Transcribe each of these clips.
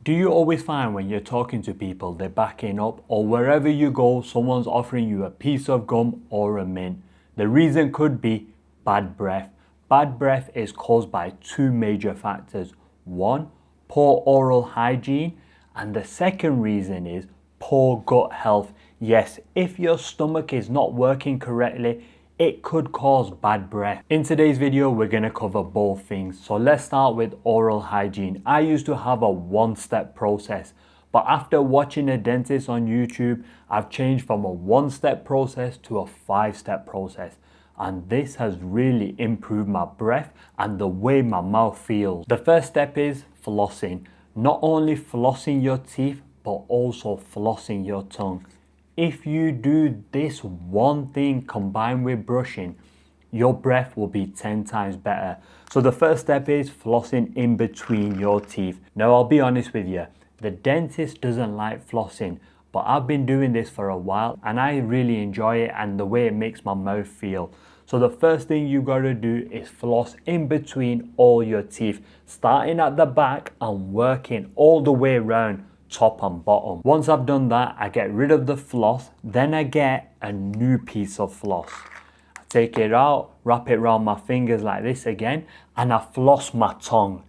Do you always find when you're talking to people, they're backing up, or wherever you go, someone's offering you a piece of gum or a mint? The reason could be bad breath. Bad breath is caused by two major factors. One, poor oral hygiene, and the second reason is poor gut health. Yes, if your stomach is not working correctly, it could cause bad breath. In today's video, we're going to cover both things. So let's start with oral hygiene. I used to have a one-step process, but after watching a dentist on YouTube, I've changed from a one-step process to a five-step process. And this has really improved my breath and the way my mouth feels. The first step is flossing. Not only flossing your teeth, but also flossing your tongue. If you do this one thing combined with brushing, your breath will be 10 times better. So the first step is flossing in between your teeth. Now I'll be honest with you, the dentist doesn't like flossing, but I've been doing this for a while and I really enjoy it and the way it makes my mouth feel. So the first thing you gotta do is floss in between all your teeth, starting at the back and working all the way around, top and bottom. Once I've done that, I get rid of the floss, then I get a new piece of floss. I take it out, wrap it around my fingers like this again, and I floss my tongue.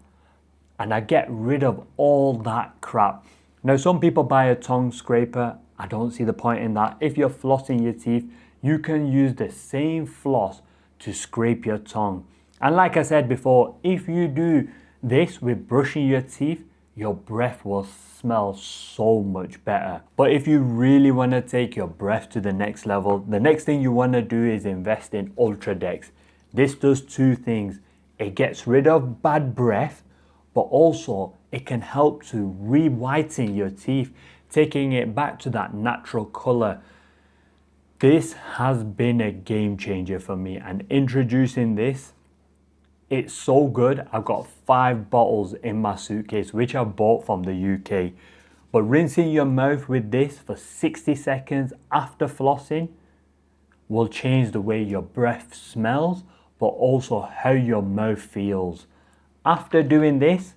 And I get rid of all that crap. Now, some people buy a tongue scraper. I don't see the point in that. If you're flossing your teeth, you can use the same floss to scrape your tongue. And like I said before, if you do this with brushing your teeth, your breath will smell so much better. But if you really want to take your breath to the next level, the next thing you want to do is invest in Ultradex. This does two things. It gets rid of bad breath, but also it can help to re-whiten your teeth, taking it back to that natural color. This has been a game changer for me, and introducing this, it's so good. I've got 5 bottles in my suitcase, which I bought from the UK. But rinsing your mouth with this for 60 seconds after flossing will change the way your breath smells, but also how your mouth feels. After doing this,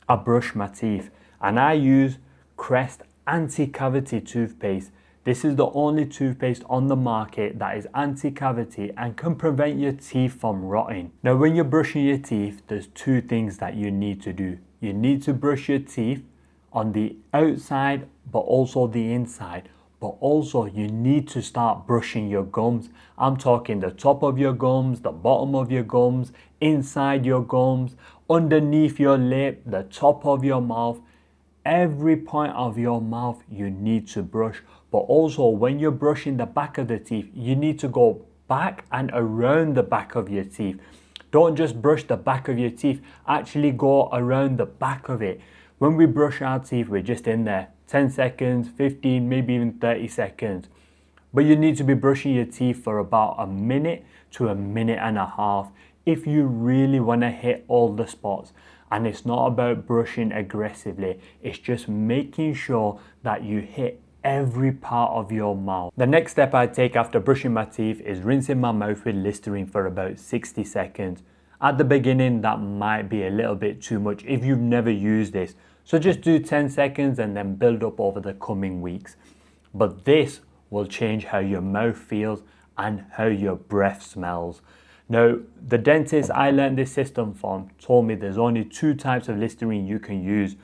I brush my teeth and I use Crest Anti-Cavity Toothpaste. This is the only toothpaste on the market that is anti-cavity and can prevent your teeth from rotting. Now, when you're brushing your teeth, there's two things that you need to do. You need to brush your teeth on the outside, but also the inside. But also you need to start brushing your gums. I'm talking the top of your gums, the bottom of your gums, inside your gums, underneath your lip, the top of your mouth. Every point of your mouth you need to brush. But also when you're brushing the back of the teeth, you need to go back and around the back of your teeth. Don't just brush the back of your teeth, actually go around the back of it. When we brush our teeth, we're just in there 10 seconds, 15, maybe even 30 seconds. But you need to be brushing your teeth for about a minute to a minute and a half if you really want to hit all the spots. And it's not about brushing aggressively, it's just making sure that you hit every part of your mouth. The next step I take after brushing my teeth is rinsing my mouth with Listerine for about 60 seconds. At the beginning, that might be a little bit too much if you've never used this. So just do 10 seconds and then build up over the coming weeks. But this will change how your mouth feels and how your breath smells. Now, the dentist I learned this system from told me there's only 2 types of Listerine you can use,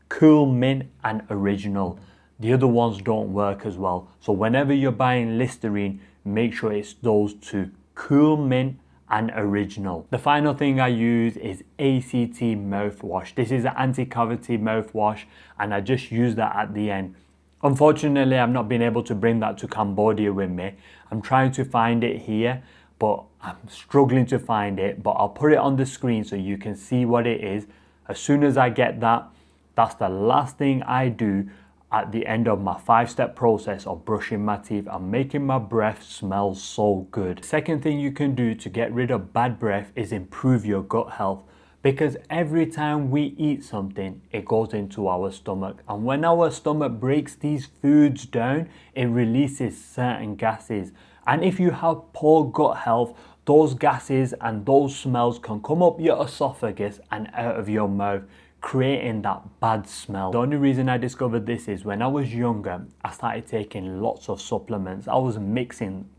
Cool Mint and Original. The other ones don't work as well. So whenever you're buying Listerine, make sure it's those 2, Cool Mint and Original. The final thing I use is ACT mouthwash. This is an anti-cavity mouthwash and I just use that at the end. Unfortunately, I've not been able to bring that to Cambodia with me. I'm trying to find it here, but I'm struggling to find it. But I'll put it on the screen so you can see what it is. As soon as I get that, that's the last thing I do at the end of my 5-step process of brushing my teeth and making my breath smell so good. Second thing you can do to get rid of bad breath is improve your gut health, because every time we eat something, it goes into our stomach, and when our stomach breaks these foods down, it releases certain gases. And if you have poor gut health, those gases and those smells can come up your esophagus and out of your mouth, creating that bad smell. The only reason I discovered this is when I was younger, I started taking lots of supplements. I was mixing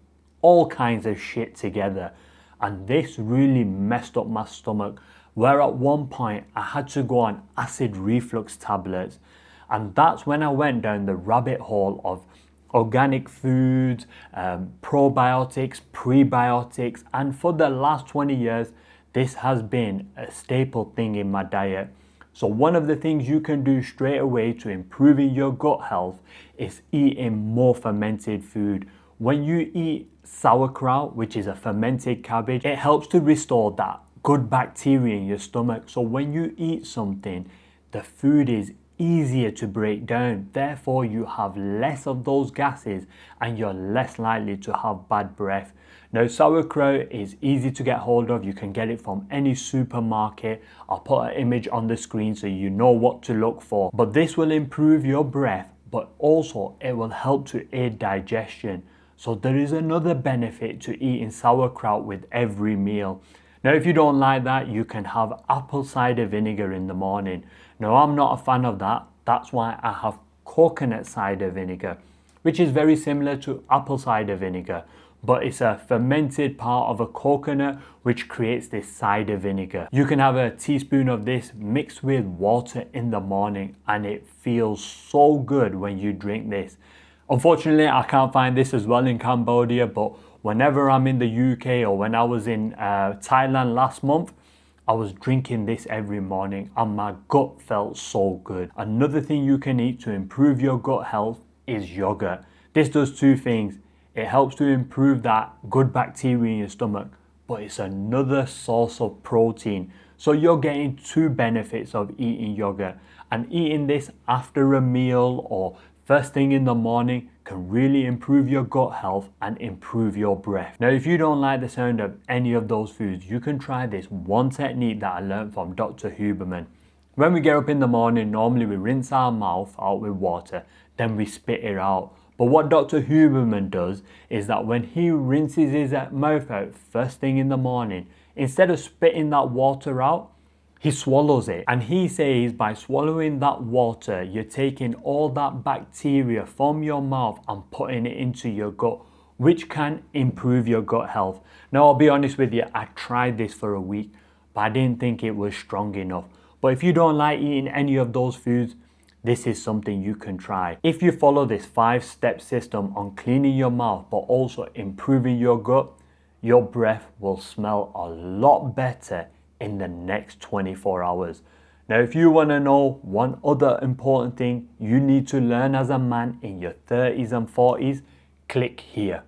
all kinds of shit together, and this really messed up my stomach, where at one point I had to go on acid reflux tablets. And that's when I went down the rabbit hole of organic foods, probiotics, prebiotics, and for the last 20 years this has been a staple thing in my diet. So one of the things you can do straight away to improving your gut health is eating more fermented food. When you eat sauerkraut, which is a fermented cabbage, it helps to restore that good bacteria in your stomach. So when you eat something, the food is easier to break down. Therefore, you have less of those gases and you're less likely to have bad breath. Now, sauerkraut is easy to get hold of. You can get it from any supermarket. I'll put an image on the screen so you know what to look for. But this will improve your breath, but also it will help to aid digestion. So there is another benefit to eating sauerkraut with every meal. Now, if you don't like that, you can have apple cider vinegar in the morning. Now, I'm not a fan of that. That's why I have coconut cider vinegar, which is very similar to apple cider vinegar, but it's a fermented part of a coconut which creates this cider vinegar. You can have a teaspoon of this mixed with water in the morning, and it feels so good when you drink this. Unfortunately, I can't find this as well in Cambodia, but whenever I'm in the UK or when I was in Thailand last month, I was drinking this every morning and my gut felt so good. Another thing you can eat to improve your gut health is yogurt. This does two things. It helps to improve that good bacteria in your stomach, but it's another source of protein. So you're getting two benefits of eating yogurt, and eating this after a meal or first thing in the morning can really improve your gut health and improve your breath. Now, if you don't like the sound of any of those foods, you can try this one technique that I learned from Dr. Huberman. When we get up in the morning, normally we rinse our mouth out with water, then we spit it out. But what Dr. Huberman does is that when he rinses his mouth out first thing in the morning, instead of spitting that water out, he swallows it. And he says by swallowing that water, you're taking all that bacteria from your mouth and putting it into your gut, which can improve your gut health. Now, I'll be honest with you, I tried this for a week, but I didn't think it was strong enough. But if you don't like eating any of those foods, this is something you can try. If you follow this 5-step system on cleaning your mouth, but also improving your gut, your breath will smell a lot better in the next 24 hours. Now, if you want to know one other important thing you need to learn as a man in your 30s and 40s, click here.